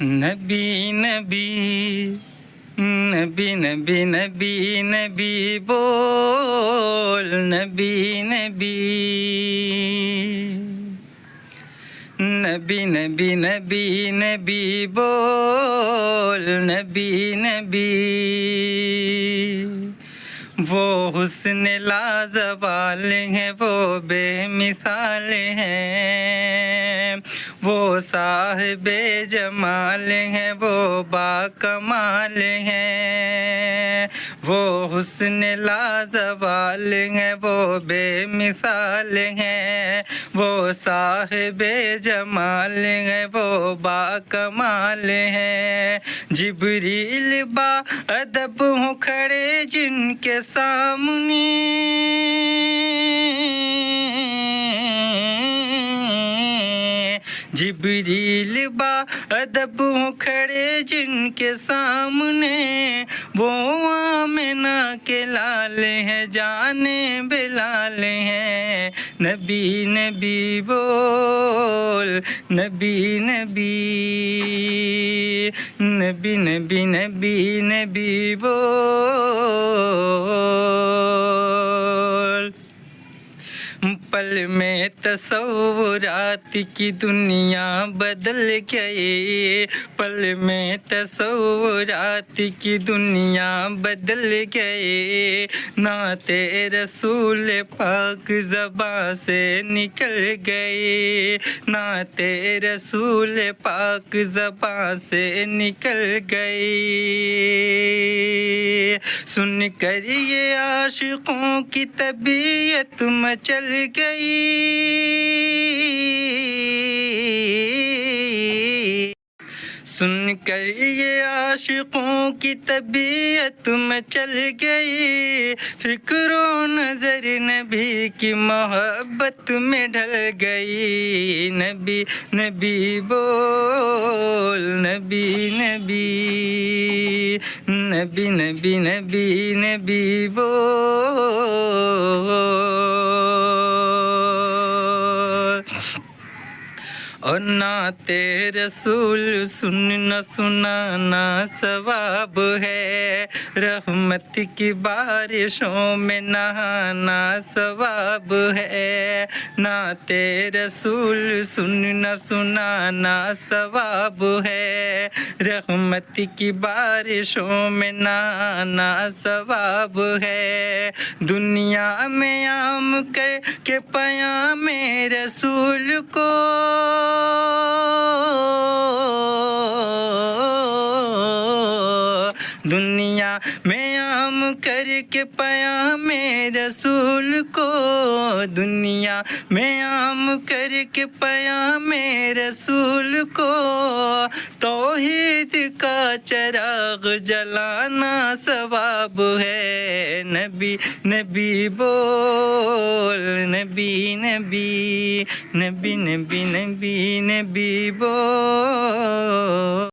نبی نبی نبی نبی نبی نبی بول نبی نبی نبی نبی نبی نبی بول نبی نبی وہ حسن لازوال ہیں وہ بے مثال ہیں وہ صاحب جمال ہیں وہ با کمال ہیں وہ حسن لازوال ہیں وہ بے مثال ہیں وہ صاحب جمال ہیں وہ با کمال ہیں جبریل با ادب ہوں کھڑے جن کے سامنے جبریل با ادب ہوں کھڑے جن کے سامنے وہ آمنہ کے لال ہیں جانے بلال ہیں نبی نبی بول نبی نبی نبی نبی نبی نبی بول پل میں تصورات کی دنیا بدل گئی پل میں تصورات کی دنیا بدل گئی نعت رسول پاک زباں سے نکل گئی نعت رسول پاک زباں سے نکل گئی سن کر یہ عاشقوں کی طبیعت مچل گئی سن کر یہ عاشقوں کی طبیعت مچل گئی فکر و نظر نبی کی محبت میں ڈھل گئی نبی نبی بول نبی نبی نبی نبی نبی نبی بول اور نعت رسول سننا سنانا ثواب ہے رحمت کی بارشوں میں نہانا ثواب ہے نعت رسول سننا سنانا ثواب ہے رحمت کی بارشوں میں نہانا ثواب ہے دنیا میں عام کر کے پیام رسول کو دنیا میں عام کر کے پیام رسول کو دنیا میں عام کر کے پیام رسول کو توحید کا چراغ جلانا ثواب ہے نبی نبی بول نبی نبی نبی نبی نبی نبی بول